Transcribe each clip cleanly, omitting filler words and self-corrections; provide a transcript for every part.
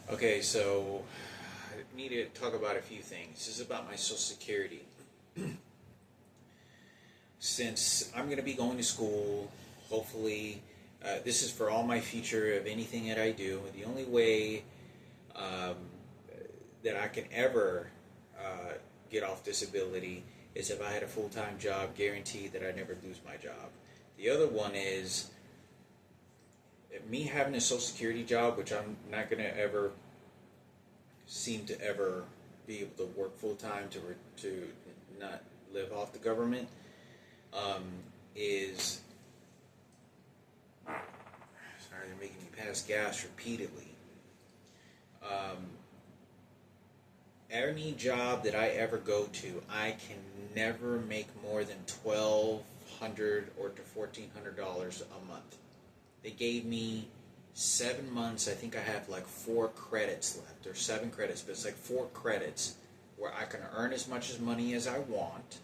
Okay, so I need to talk about a few things. This is about my Social Security. Since I'm going to be going to school, hopefully, this is for all my future of anything that I do. The only way um, that I can ever get off disability is if I had a full time job guaranteed that I never lose my job. The other one is me having a Social Security job, which I'm not going to ever seem to ever be able to work full time to not live off the government, um, is sorry, they're making me pass gas repeatedly. Um, any job that I ever go to, I can never make more than $1,200 or to $1,400 a month. They gave me 7 months. I think I have like 4 credits left, or 7 credits, but it's like 4 credits where I can earn as much as money as I want,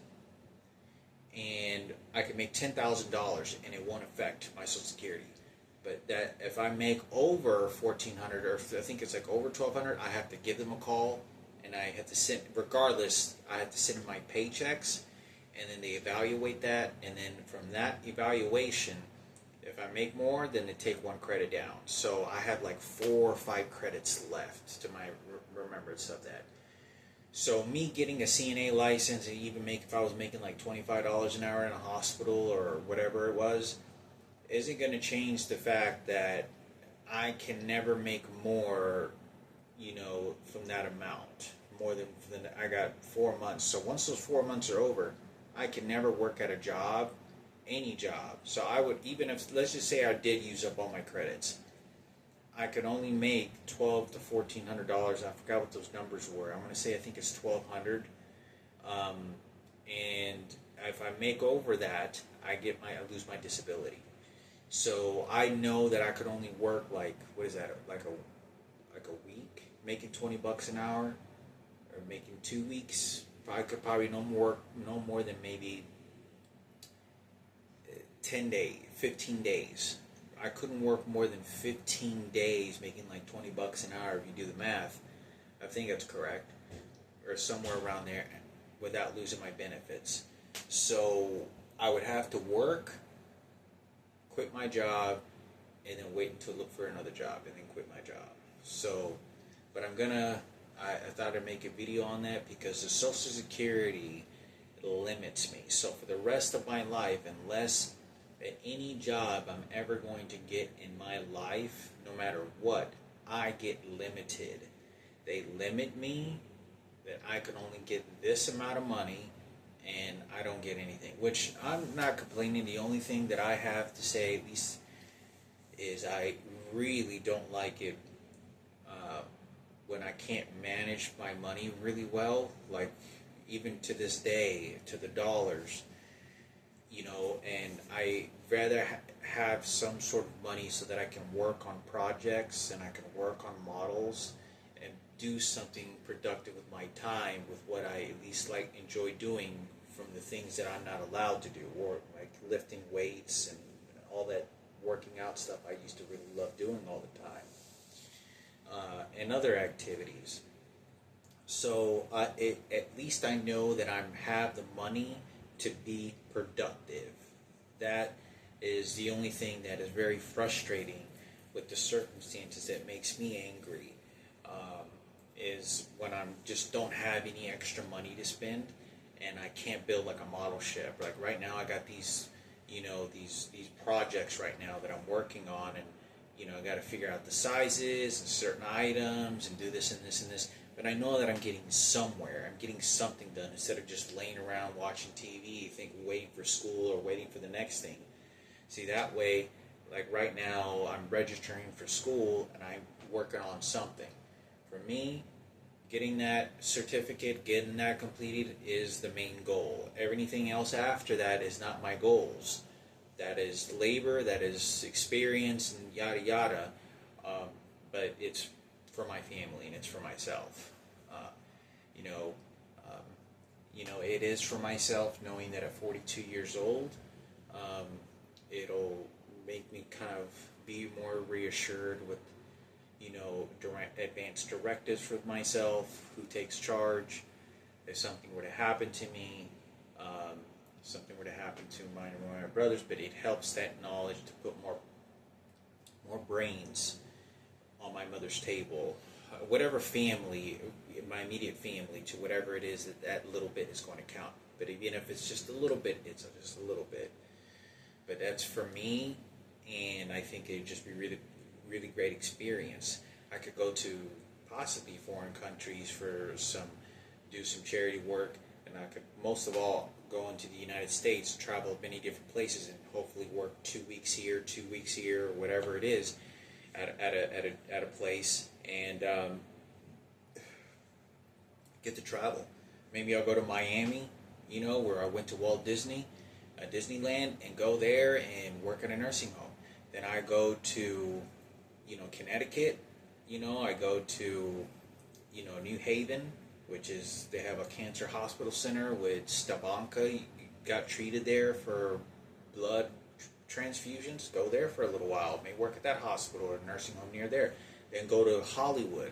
and I can make $10,000, and it won't affect my Social Security. But that if I make over 1,400, or if I think it's like over 1,200, I have to give them a call, and I have to send. Regardless, I have to send them my paychecks, and then they evaluate that, and then from that evaluation, if I make more, then they take 1 credit down. So I have like 4 or 5 credits left to my remembrance of that. So me getting a CNA license, and even make if I was making like $25 an hour in a hospital or whatever it was, isn't going to change the fact that I can never make more, from that amount. More than I got 4 months. So once those 4 months are over, I can never work at a job, any job. So I would, even if, let's just say I did use up all my credits, I could only make $1,200 to $1,400. I forgot what those numbers were. I'm going to say I think it's 1,200. Um, and if I make over that, I lose my disability. So I know that I could only work like, what is that, like a week, making $20 an hour, or making 2 weeks. I could probably no more than maybe 10 days, 15 days. I couldn't work more than 15 days making like $20 an hour if you do the math. I think that's correct, or somewhere around there, without losing my benefits. So I would have to work, quit my job, and then wait until look for another job, and then quit my job. So, but I thought I'd make a video on that because the Social Security limits me. So for the rest of my life, unless at any job I'm ever going to get in my life, no matter what, I get limited. They limit me that I can only get this amount of money, and I don't get anything. Which I'm not complaining. The only thing that I have to say, at least, is I really don't like it when I can't manage my money really well. Like, even to this day, to the dollars, and I rather have some sort of money so that I can work on projects and I can work on models and do something productive with my time, with what I at least like enjoy doing, from the things that I'm not allowed to do, or like lifting weights and all that working out stuff I used to really love doing all the time, and other activities. So at least I know that I have the money to be productive. That is the only thing that is very frustrating with the circumstances that makes me angry. Is when I just don't have any extra money to spend, and I can't build like a model ship. Like right now, I got these, these projects right now that I'm working on, and I got to figure out the sizes and certain items and do this and this and this. But I know that I'm getting somewhere. I'm getting something done instead of just laying around watching TV, waiting for school or waiting for the next thing. See, that way, like right now, I'm registering for school and I'm working on something. For me, getting that certificate, getting that completed is the main goal. Everything else after that is not my goals. That is labor, that is experience, and yada yada. But it's for my family and it's for myself. Uh, you know, um, it is for myself, knowing that at 42 years old, it'll make me kind of be more reassured with, advanced directives for myself, who takes charge. If something were to happen to me, something were to happen to my brothers, but it helps that knowledge to put more brains on my mother's table. Whatever family, my immediate family, to whatever it is, that little bit is going to count. But even if it's just a little bit, it's just a little bit. But that's for me, and I think it'd just be really, really great experience. I could go to possibly foreign countries do some charity work, and I could most of all go into the United States, travel many different places, and hopefully work 2 weeks here, 2 weeks here, or whatever it is, at a place, and get to travel. Maybe I'll go to Miami, where I went to Disneyland, and go there and work in a nursing home. Then I go to, Connecticut. I go to, New Haven, which is, they have a cancer hospital center with Stabanka. Got treated there for blood transfusions. Go there for a little while. May work at that hospital or nursing home near there. Then go to Hollywood,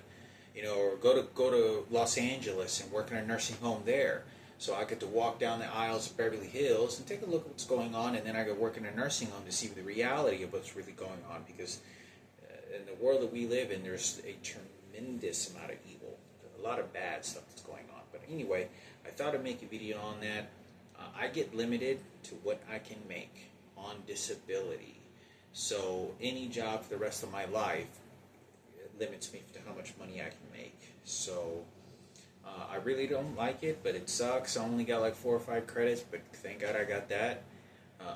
or go to Los Angeles and work in a nursing home there. So I get to walk down the aisles of Beverly Hills and take a look at what's going on, and then I go work in a nursing home to see the reality of what's really going on, because in the world that we live in, there's a tremendous amount of evil, a lot of bad stuff that's going on. But anyway, I thought I'd make a video on that. I get limited to what I can make on disability. So any job for the rest of my life limits me to how much money I can make. So I really don't like it, but it sucks. I only got like 4 or 5 credits, but thank God I got that.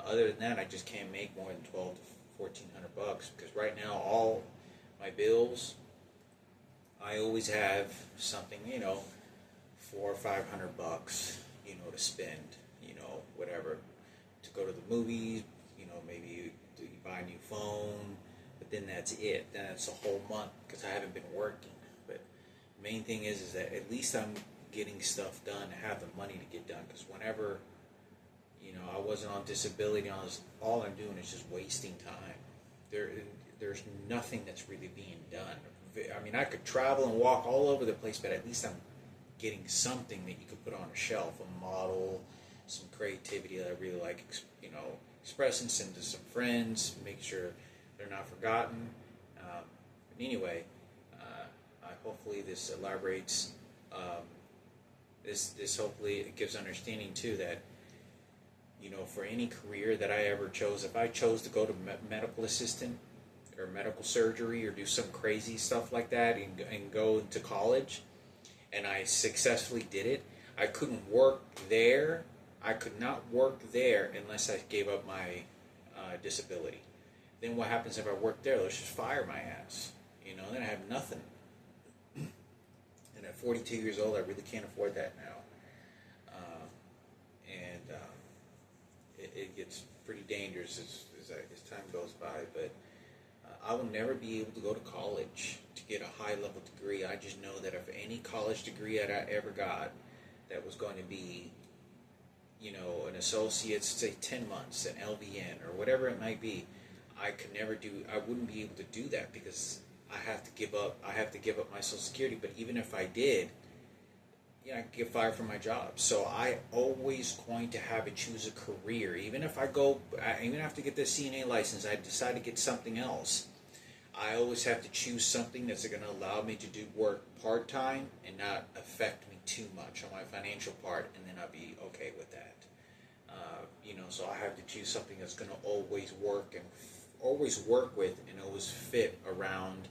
Other than that, I just can't make more than $1,200 to $1,400, because right now all my bills, I always have something, $400 or $500, to spend, whatever, to go to the movies, maybe you buy a new phone, but then that's it. Then it's a whole month because I haven't been working. But the main thing is that at least I'm getting stuff done, have the money to get done, because whenever, I wasn't on disability, all I'm doing is just wasting time. There's nothing that's really being done. I mean, I could travel and walk all over the place, but at least I'm getting something that you could put on a shelf, a model, some creativity that I really like, expressing, send to some friends, make sure they're not forgotten. But anyway, hopefully this elaborates. This hopefully it gives understanding too that, for any career that I ever chose, if I chose to go to medical assistant or medical surgery or do some crazy stuff like that and go to college, and I successfully did it, I couldn't work there. I could not work there unless I gave up my disability. Then what happens if I work there? They'll just fire my ass. Then I have nothing. And at 42 years old, I really can't afford that now. It gets pretty dangerous as time goes by. But I will never be able to go to college to get a high-level degree. I just know that if any college degree that I ever got that was going to be, an associate's, say 10 months, an LVN, or whatever it might be, I wouldn't be able to do that, because I have to give up my Social Security. But even if I did, I could get fired from my job. So I always going to have to choose a career. Even if I have to get the CNA license, I decide to get something else, I always have to choose something that's going to allow me to do work part-time and not affect me too much on my financial part, and then I'll be okay with that. So I have to choose something that's going to always work with and always fit around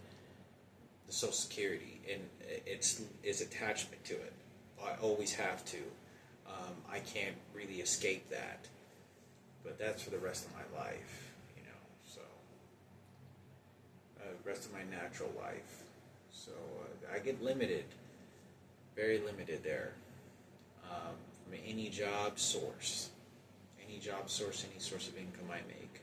the Social Security and its attachment to it. I always have to. I can't really escape that. But that's for the rest of my life, so the rest of my natural life. So I get limited, very limited there, from any job source, any source of income I make.